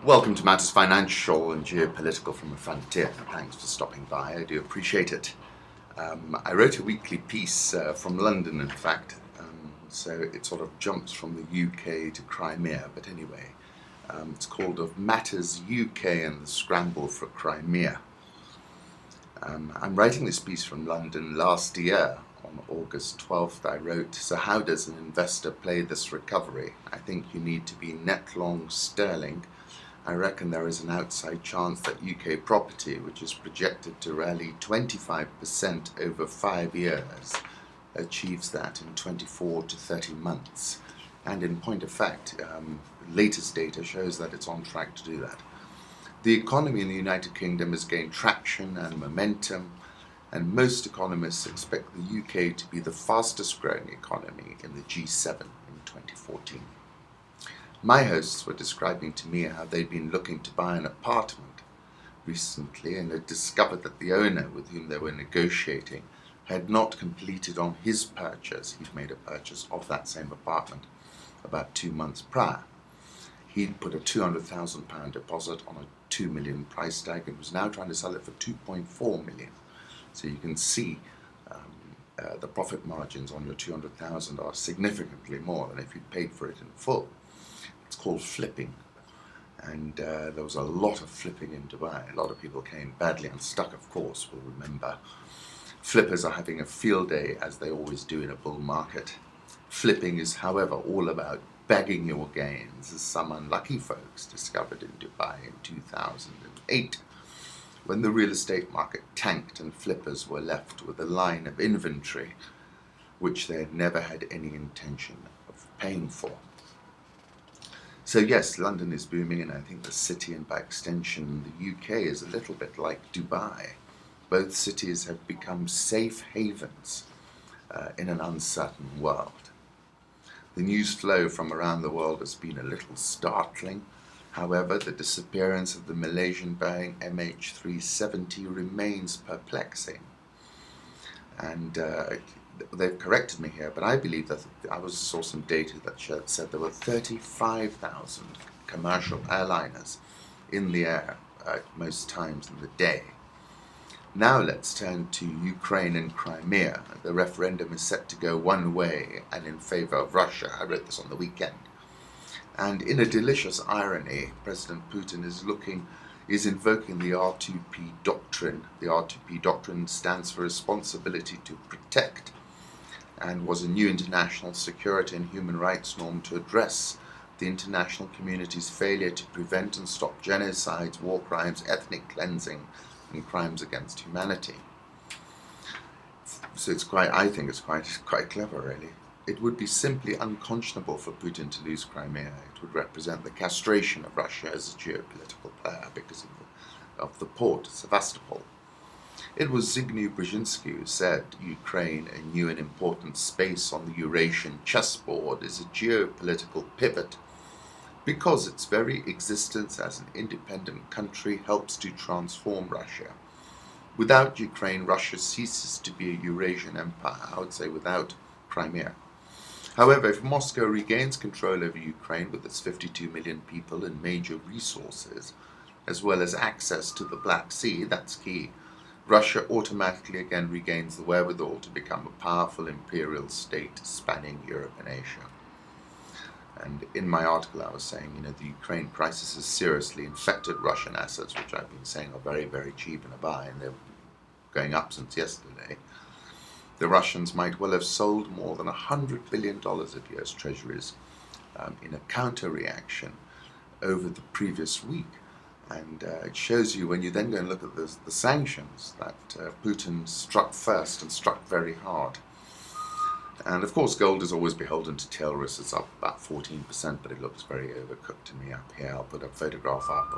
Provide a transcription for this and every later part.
Welcome to Matters Financial and Geopolitical from a Frontier. Thanks for stopping by. I do appreciate it. I wrote a weekly piece from London, in fact, so it sort of jumps from the UK to Crimea. But anyway, it's called Of Matters UK and the Scramble for Crimea. I'm writing this piece from London last year. On August 12th, I wrote, "So how does an investor play this recovery? I think you need to be net long sterling. I reckon there is an outside chance that UK property, which is projected to rally 25% over 5 years, achieves that in 24 to 30 months. And in point of fact, latest data shows that it's on track to do that. The economy in the United Kingdom has gained traction and momentum, and most economists expect the UK to be the fastest growing economy in the G7 in 2014. My hosts were describing to me how they'd been looking to buy an apartment recently and had discovered that the owner with whom they were negotiating had not completed on his purchase. He'd made a purchase of that same apartment about 2 months prior. He'd put a £200,000 deposit on a $2 million price tag and was now trying to sell it for $2.4 million. So you can see the profit margins on your $200,000 are significantly more than if you'd paid for it in full. It's called flipping, and there was a lot of flipping in Dubai. A lot of people came badly unstuck, of course, will remember. Flippers are having a field day, as they always do in a bull market. Flipping is, however, all about bagging your gains, as some unlucky folks discovered in Dubai in 2008, when the real estate market tanked and flippers were left with a line of inventory which they had never had any intention of paying for. So yes, London is booming, and I think the city, and by extension the UK, is a little bit like Dubai. Both cities have become safe havens in an uncertain world. The news flow from around the world has been a little startling. However, the disappearance of the Malaysian Boeing MH370 remains perplexing. And they've corrected me here, but I believe that I saw some data that said there were 35,000 commercial airliners in the air at most times in the day. Now let's turn to Ukraine and Crimea. The referendum is set to go one way and in favor of Russia. I wrote this on the weekend. And in a delicious irony, President Putin is invoking the R2P doctrine. The R2P doctrine stands for Responsibility to Protect, and was a new international security and human rights norm to address the international community's failure to prevent and stop genocides, war crimes, ethnic cleansing, and crimes against humanity. So I think it's quite clever, really. It would be simply unconscionable for Putin to lose Crimea. It would represent the castration of Russia as a geopolitical player because of the port, Sevastopol. It was Zbigniew Brzezinski who said Ukraine, a new and important space on the Eurasian chessboard, is a geopolitical pivot because its very existence as an independent country helps to transform Russia. Without Ukraine, Russia ceases to be a Eurasian empire, I would say without Crimea. However, if Moscow regains control over Ukraine with its 52 million people and major resources, as well as access to the Black Sea, that's key, Russia automatically again regains the wherewithal to become a powerful imperial state spanning Europe and Asia. And in my article I was saying, the Ukraine crisis has seriously infected Russian assets, which I've been saying are very, very cheap in a buy, and they're going up since yesterday. The Russians might well have sold more than $100 billion of US treasuries in a counter-reaction over the previous week. And it shows you, when you then go and look at the sanctions, that Putin struck first and struck very hard. And of course, gold is always beholden to tail risks. It's up about 14%, but it looks very overcooked to me up here. I'll put a photograph up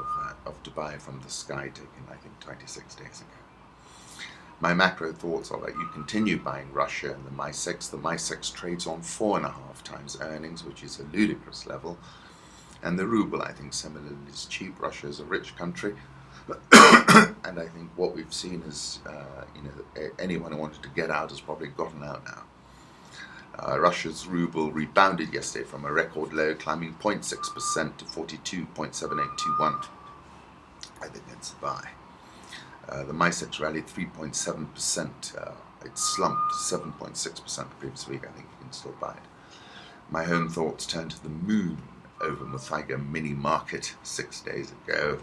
of Dubai from the sky taken, I think, 26 days ago. My macro thoughts are that you continue buying Russia and the MI6. The MI6 trades on 4.5 times earnings, which is a ludicrous level. And the ruble, I think, similarly is cheap. Russia is a rich country. And I think what we've seen is, anyone who wanted to get out has probably gotten out now. Russia's ruble rebounded yesterday from a record low, climbing 0.6% to 42.7821. I think that's a buy. The MySex rallied 3.7%. It slumped 7.6% the previous week. I think you can still buy it. My home thoughts turned to the moon over Muthiga mini market 6 days ago.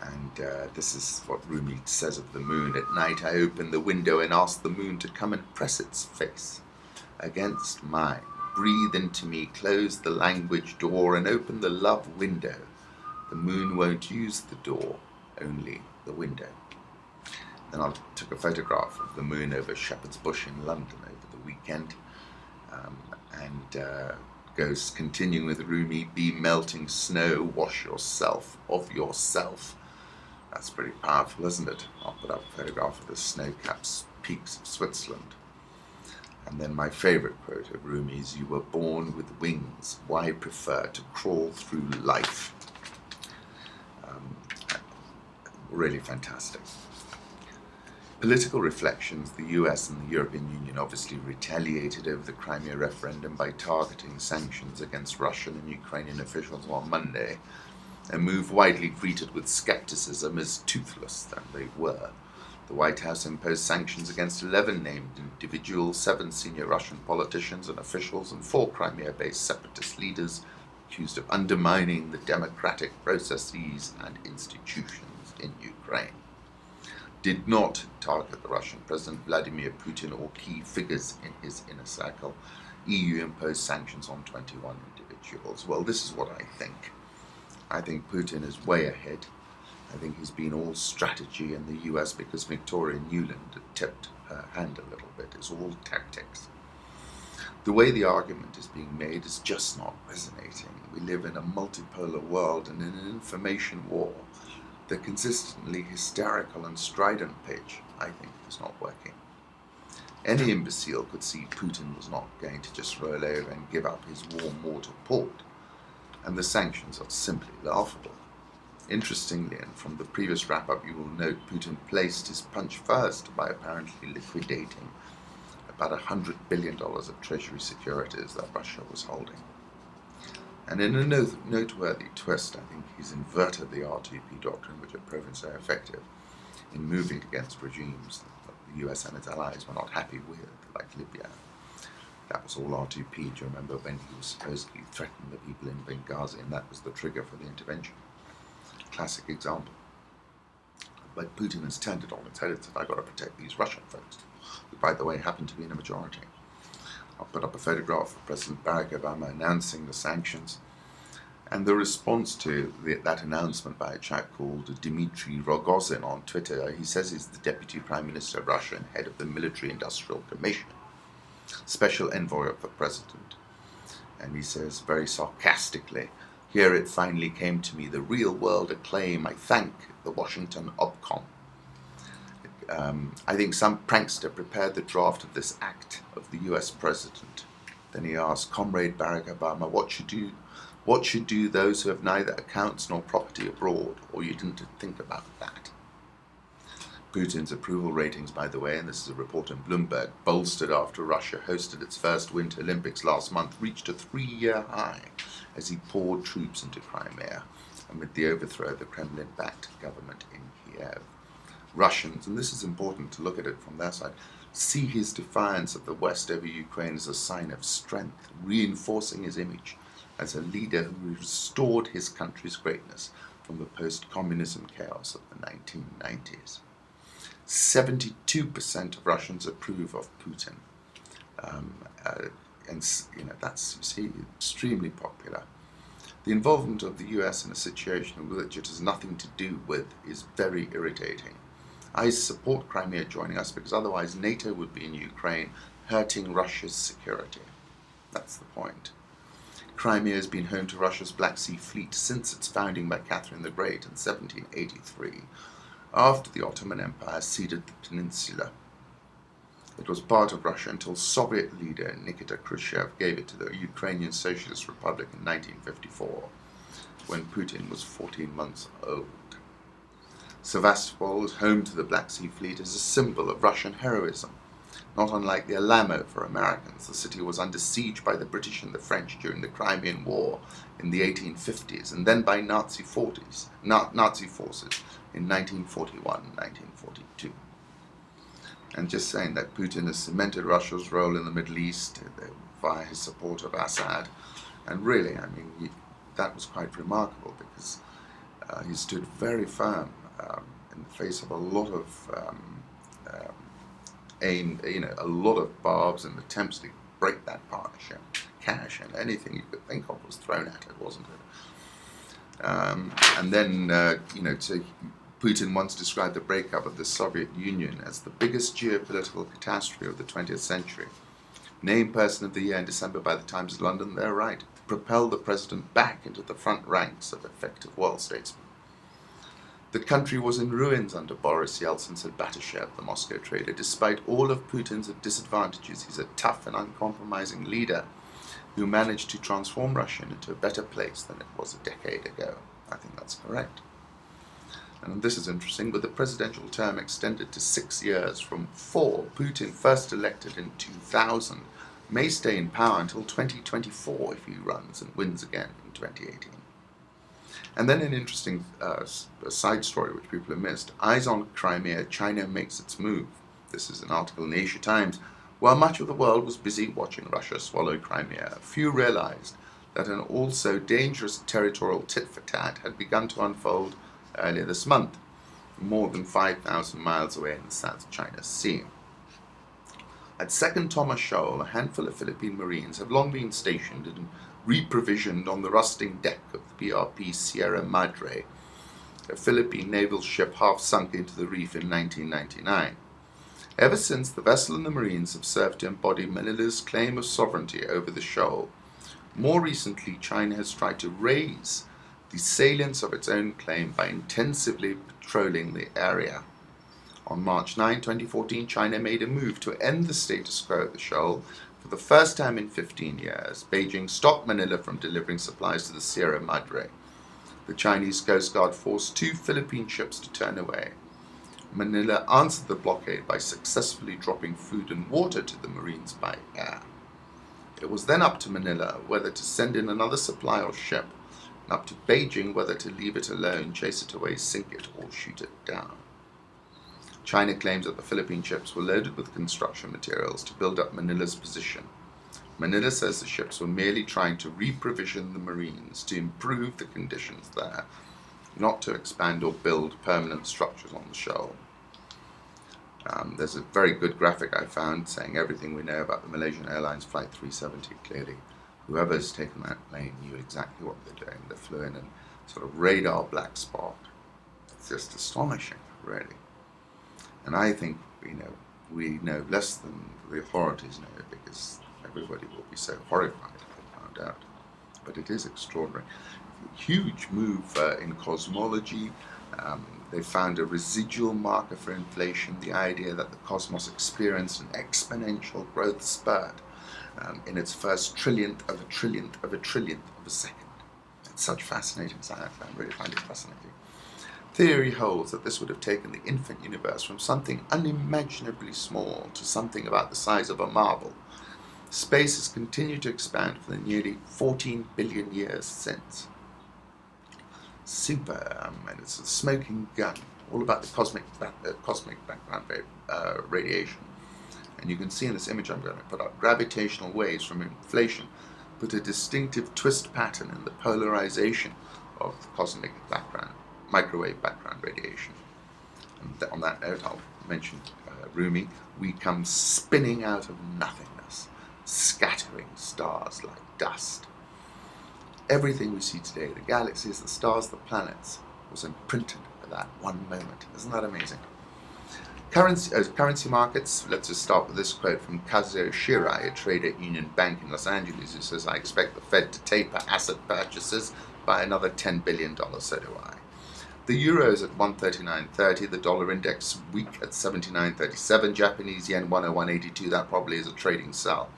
And this is what Rumi says of the moon. At night I open the window and ask the moon to come and press its face against mine. Breathe into me, close the language door and open the love window. The moon won't use the door, only the window. Then I took a photograph of the moon over Shepherd's Bush in London over the weekend. Goes continuing with Rumi, be melting snow, wash yourself of yourself. That's pretty powerful, isn't it? I'll put up a photograph of the snow-capped peaks of Switzerland. And then my favourite quote of Rumi's, you were born with wings, why prefer to crawl through life? Really fantastic. Political reflections. The US and the European Union obviously retaliated over the Crimea referendum by targeting sanctions against Russian and Ukrainian officials on Monday, a move widely greeted with skepticism as toothless than they were. The White House imposed sanctions against 11 named individuals, 7 senior Russian politicians and officials, and 4 Crimea-based separatist leaders accused of undermining the democratic processes and institutions in Ukraine. Did not target the Russian President Vladimir Putin or key figures in his inner circle. EU imposed sanctions on 21 individuals. Well, this is what I think. I think Putin is way ahead. I think he's been all strategy in the US because Victoria Nuland had tipped her hand a little bit. It's all tactics. The way the argument is being made is just not resonating. We live in a multipolar world and in an information war. The consistently hysterical and strident pitch, I think, is not working. Any imbecile could see Putin was not going to just roll over and give up his warm water port, and the sanctions are simply laughable. Interestingly, and from the previous wrap-up, you will note Putin placed his punch first by apparently liquidating about $100 billion of treasury securities that Russia was holding. And in a noteworthy twist, I think he's inverted the R2P doctrine, which had proven so effective in moving against regimes that the US and its allies were not happy with, like Libya. That was all R2P. Do you remember when he was supposedly threatening the people in Benghazi, and that was the trigger for the intervention? Classic example. But Putin has turned it on its head and said, I've got to protect these Russian folks, who, by the way, happen to be in a majority. I'll put up a photograph of President Barack Obama announcing the sanctions, and the response to that announcement by a chap called Dmitry Rogozin on Twitter. He says he's the Deputy Prime Minister of Russia and head of the Military Industrial Commission, special envoy of the President. And he says very sarcastically, here it finally came to me, the real world acclaim. I thank the Washington Obcom. I think some prankster prepared the draft of this act of the US President. Then he asked, Comrade Barack Obama, what should do those who have neither accounts nor property abroad, or you didn't think about that? Putin's approval ratings, by the way, and this is a report in Bloomberg, bolstered after Russia hosted its first Winter Olympics last month, reached a 3-year high as he poured troops into Crimea amid the overthrow of the Kremlin-backed government in Kiev. Russians, and this is important to look at it from their side, see his defiance of the West over Ukraine as a sign of strength, reinforcing his image as a leader who restored his country's greatness from the post-communism chaos of the 1990s. 72% of Russians approve of Putin, and that's, you see, extremely popular. The involvement of the US in a situation which it has nothing to do with is very irritating. I support Crimea joining us because otherwise NATO would be in Ukraine, hurting Russia's security. That's the point. Crimea has been home to Russia's Black Sea Fleet since its founding by Catherine the Great in 1783, after the Ottoman Empire ceded the peninsula. It was part of Russia until Soviet leader Nikita Khrushchev gave it to the Ukrainian Socialist Republic in 1954, when Putin was 14 months old. Sevastopol, home to the Black Sea Fleet, is a symbol of Russian heroism. Not unlike the Alamo for Americans, the city was under siege by the British and the French during the Crimean War in the 1850s, and then by Nazi forces in 1941 and 1942. And just saying that Putin has cemented Russia's role in the Middle East via his support of Assad, and really, I mean, that was quite remarkable because he stood very firm in the face of a lot of a lot of barbs and attempts to break that partnership. Cash and anything you could think of was thrown at it, wasn't it? And then, Putin once described the breakup of the Soviet Union as the biggest geopolitical catastrophe of the 20th century. Named Person of the Year in December by the Times of London, they're right. Propelled the president back into the front ranks of effective world statesmen. The country was in ruins under Boris Yeltsin, said Batashev, the Moscow trader. Despite all of Putin's disadvantages, he's a tough and uncompromising leader who managed to transform Russia into a better place than it was a decade ago. I think that's correct. And this is interesting, with the presidential term extended to 6 years from 4, Putin, first elected in 2000, may stay in power until 2024 if he runs and wins again in 2018. And then an interesting side story which people have missed. Eyes on Crimea, China makes its move. This is an article in the Asia Times. While much of the world was busy watching Russia swallow Crimea, few realized that an also dangerous territorial tit-for-tat had begun to unfold earlier this month, more than 5,000 miles away in the South China Sea. At Second Thomas Shoal, a handful of Philippine Marines have long been stationed and reprovisioned on the rusting deck of the BRP Sierra Madre, a Philippine naval ship half sunk into the reef in 1999. Ever since, the vessel and the Marines have served to embody Manila's claim of sovereignty over the shoal. More recently, China has tried to raise the salience of its own claim by intensively patrolling the area. On March 9, 2014, China made a move to end the status quo at the shoal. For the first time in 15 years, Beijing stopped Manila from delivering supplies to the Sierra Madre. The Chinese Coast Guard forced 2 Philippine ships to turn away. Manila answered the blockade by successfully dropping food and water to the Marines by air. It was then up to Manila whether to send in another supply or ship, and up to Beijing whether to leave it alone, chase it away, sink it, or shoot it down. China claims that the Philippine ships were loaded with construction materials to build up Manila's position. Manila says the ships were merely trying to reprovision the Marines to improve the conditions there, not to expand or build permanent structures on the shoal. There's a very good graphic I found saying everything we know about the Malaysian Airlines Flight 370. Clearly, whoever's taken that plane knew exactly what they're doing. They flew in and sort of radar black spot. It's just astonishing, really. And I think, we know less than the authorities know because everybody will be so horrified if they found out. But it is extraordinary. Huge move in cosmology. They found a residual marker for inflation, the idea that the cosmos experienced an exponential growth spurt in its first trillionth of a trillionth of a trillionth of a second. It's such fascinating science. I really find it fascinating. Theory holds that this would have taken the infant universe from something unimaginably small to something about the size of a marble. Space has continued to expand for the nearly 14 billion years since. Super, and it's a smoking gun, all about the cosmic background radiation. And you can see in this image I'm going to put up, gravitational waves from inflation put a distinctive twist pattern in the polarization of the cosmic background, microwave background radiation. And on that note, I'll mention Rumi. We come spinning out of nothingness, scattering stars like dust. Everything we see today, the galaxies, the stars, the planets, was imprinted at that one moment. Isn't that amazing? Currency markets, let's just start with this quote from Kazuo Shirai, a trader at Union Bank in Los Angeles, who says, "I expect the Fed to taper asset purchases by another $10 billion, so do I." The euro is at 139.30, the dollar index weak at 79.37, Japanese yen 101.82, that probably is a trading sell.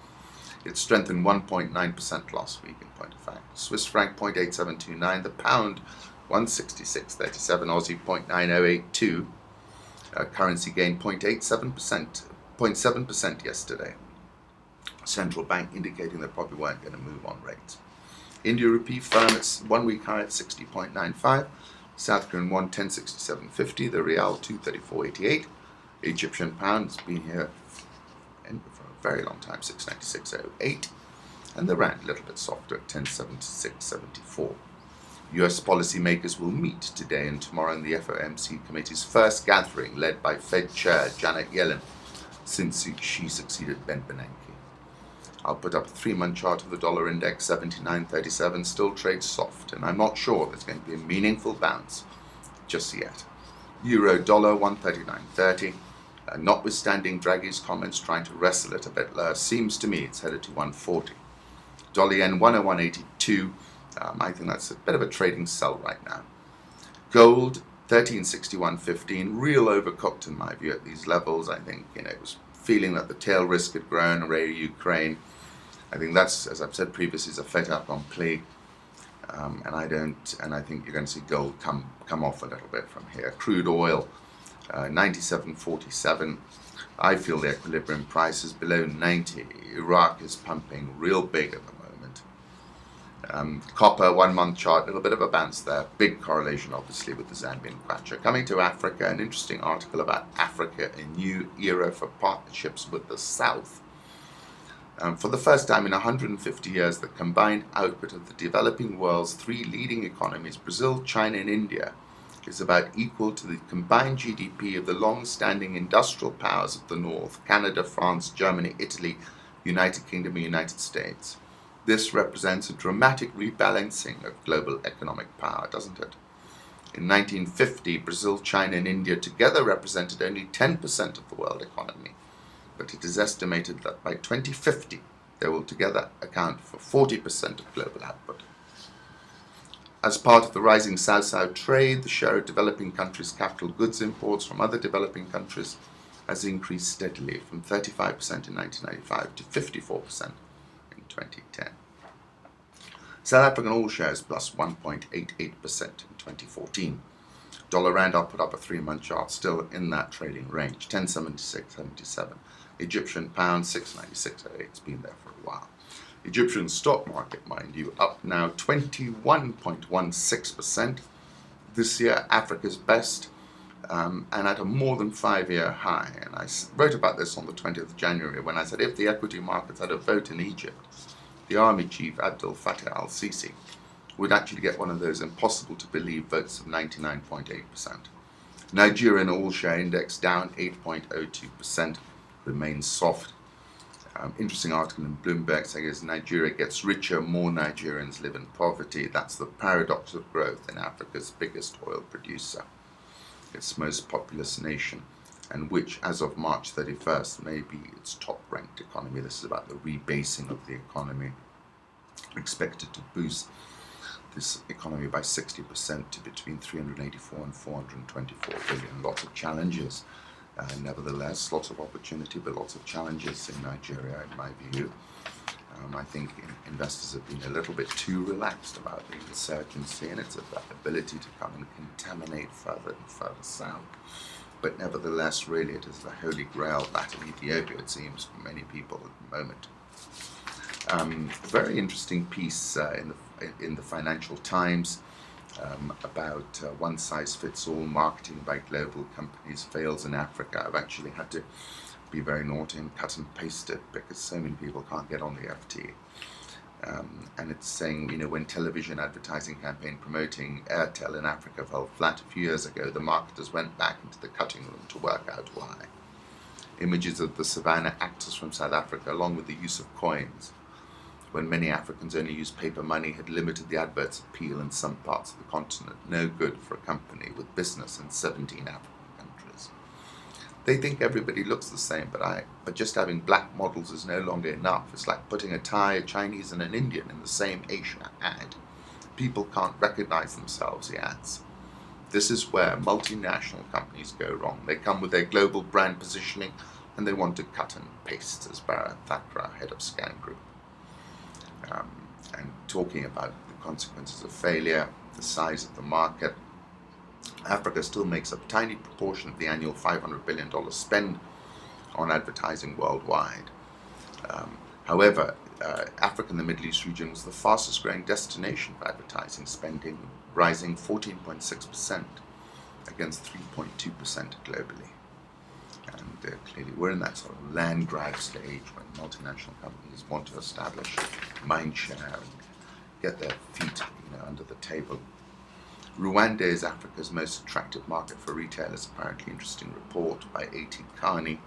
It strengthened 1.9% last week, in point of fact. Swiss franc 0.8729, the pound 166.37, Aussie 0.9082. Currency gain 0.87%, 0.7% yesterday. Central bank indicating they probably weren't going to move on rates. India rupee firm at 1 week high at 60.95. South Korean won 1067.50. The Rial 234.88. Egyptian pound has been here for a very long time, 696.08. And the rand a little bit softer at 1076.74. US policymakers will meet today and tomorrow in the FOMC committee's first gathering led by Fed Chair Janet Yellen since she succeeded Ben Bernanke. I'll put up a 3-month chart of the dollar index, 79.37, still trades soft, and I'm not sure there's going to be a meaningful bounce just yet. Euro dollar 139.30, notwithstanding Draghi's comments trying to wrestle it a bit lower, seems to me it's headed to 140. Dollar yen 101.82, I think that's a bit of a trading sell right now. Gold 1361.15, real overcooked in my view at these levels. I think it was feeling that the tail risk had grown around Ukraine. I think that's, as I've said previously, is a fait accompli, and I think you're going to see gold come off a little bit from here. Crude oil, 97.47. I feel the equilibrium price is below 90. Iraq is pumping real big at the moment. Copper 1-month chart, a little bit of a bounce there. Big correlation, obviously, with the Zambian kwacha. Coming to Africa, an interesting article about Africa, a new era for partnerships with the South. For the first time in 150 years, the combined output of the developing world's 3 leading economies, Brazil, China, and India, is about equal to the combined GDP of the long-standing industrial powers of the North, Canada, France, Germany, Italy, United Kingdom, and United States. This represents a dramatic rebalancing of global economic power, doesn't it? In 1950, Brazil, China, and India together represented only 10% of the world economy, but it is estimated that by 2050, they will together account for 40% of global output. As part of the rising South-South trade, the share of developing countries' capital goods imports from other developing countries has increased steadily from 35% in 1995 to 54% in 2010. South African all shares plus 1.88% in 2014. Dollar rand, I'll put up a 3-month chart, still in that trading range, 1076.77. Egyptian pound 696.08. It's been there for a while. Egyptian stock market, mind you, up now 21.16% this year, Africa's best, and at a more than 5-year high. And I wrote about this on the 20th of January when I said if the equity markets had a vote in Egypt, the army chief Abdel Fattah al-Sisi would actually get one of those impossible to believe votes of 99.8%. Nigerian all-share index down 8.02%, remains soft. Interesting article in Bloomberg saying as Nigeria gets richer, more Nigerians live in poverty. That's the paradox of growth in Africa's biggest oil producer, its most populous nation, and which, as of March 31st, may be its top-ranked economy. This is about the rebasing of the economy, expected to boost this economy by 60% to between 384 and 424 billion. Lots of challenges. Nevertheless, lots of opportunity, but lots of challenges in Nigeria, in my view. I think investors have been a little bit too relaxed about the insurgency and its ability to come and contaminate further and further south. But nevertheless, really, it is the holy grail that in Ethiopia, it seems, for many people at the moment. A very interesting piece in the Financial Times about one-size-fits-all marketing by global companies fails in Africa. I've actually had to be very naughty and cut and paste it because so many people can't get on the FT. And it's saying, when television advertising campaign promoting Airtel in Africa fell flat a few years ago, the marketers went back into the cutting room to work out why. Images of the savannah actors from South Africa, along with the use of coins, when many Africans only use paper money, had limited the advert's appeal in some parts of the continent. No good for a company with business in 17 African countries. They think everybody looks the same, but just having black models is no longer enough. It's like putting a Thai, a Chinese, and an Indian in the same Asia ad. People can't recognize themselves, he adds. This is where multinational companies go wrong. They come with their global brand positioning, and they want to cut and paste, as Bharat Thakra, head of Scan Group. And talking about the consequences of failure, the size of the market, Africa still makes a tiny proportion of the annual $500 billion spend on advertising worldwide. However, Africa and the Middle East region was the fastest growing destination for advertising spending, rising 14.6% against 3.2% globally. And clearly we're in that sort of land grab stage when multinational companies want to establish mind share and get their feet under the table. Rwanda is Africa's most attractive market for retailers, apparently. Interesting report by A.T. Carney,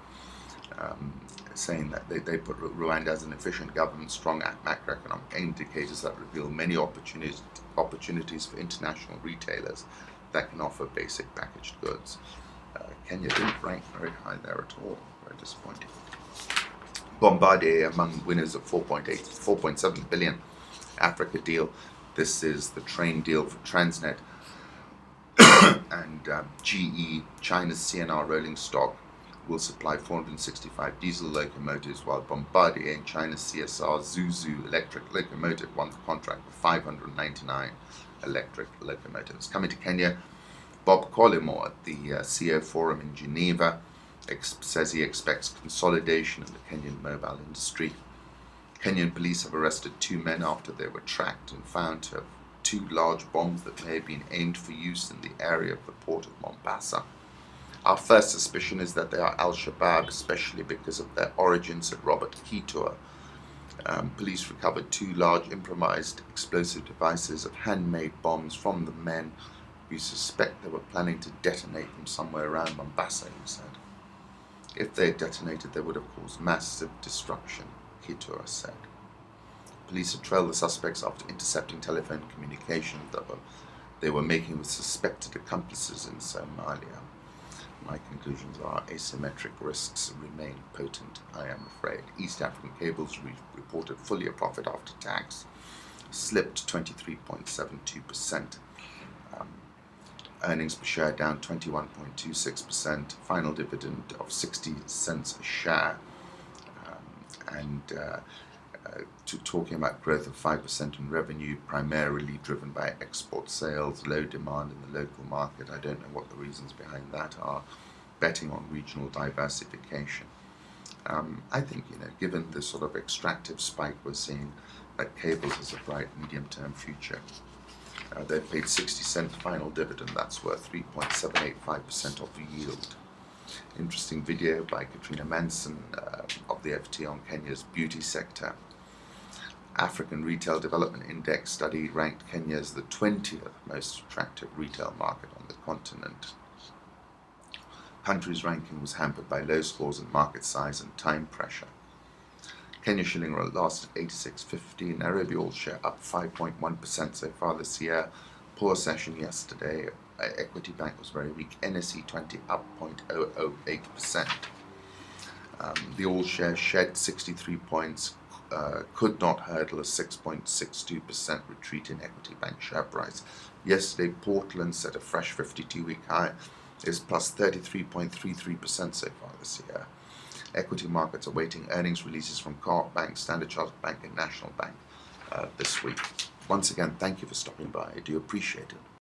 saying that they put Rwanda as an efficient government, strong macroeconomic indicators that reveal many opportunities for international retailers that can offer basic packaged goods. Kenya didn't rank very high there at all. Very disappointing. Bombardier among winners of 4.7 billion Africa deal. This is the train deal for Transnet and GE, China's CNR rolling stock, will supply 465 diesel locomotives, while Bombardier and China's CSR Zuzu electric locomotive won the contract for 599 electric locomotives. Coming to Kenya, Bob Collymore at the CEO Forum in Geneva says he expects consolidation in the Kenyan mobile industry. Kenyan police have arrested 2 men after they were tracked and found to have 2 large bombs that may have been aimed for use in the area of the port of Mombasa. Our first suspicion is that they are Al-Shabaab, especially because of their origins, said Robert Kitua. Police recovered 2 large improvised explosive devices of handmade bombs from the men. We suspect they were planning to detonate them somewhere around Mombasa, he said. If they had detonated, they would have caused massive destruction, Kitua said. Police had trailed the suspects after intercepting telephone communication that they were making with suspected accomplices in Somalia. My conclusions are asymmetric risks remain potent, I am afraid. East African Cables reported full-year profit after tax slipped 23.72%. Earnings per share down 21.26%. Final dividend of 60 cents a share. Talking about growth of 5% in revenue, primarily driven by export sales, low demand in the local market. I don't know what the reasons behind that are. Betting on regional diversification. I think, given the sort of extractive spike we're seeing, that cables has a bright medium-term future. They've paid 60-cent final dividend. That's worth 3.785% of the yield. Interesting video by Katrina Manson of the FT on Kenya's beauty sector. African Retail Development Index study ranked Kenya as the 20th most attractive retail market on the continent. Country's ranking was hampered by low scores in market size and time pressure. Kenya shilling lost at 86.50. Nairobi all share up 5.1% so far this year. Poor session yesterday. Equity Bank was very weak. NSE 20 up 0.008%. The all share shed 63 points. Could not hurdle a 6.62% retreat in Equity Bank share price. Yesterday, Portland set a fresh 52-week high, is plus 33.33% so far this year. Equity markets are waiting earnings releases from Co-op Bank, Standard Chartered Bank, and National Bank this week. Once again, thank you for stopping by. I do appreciate it.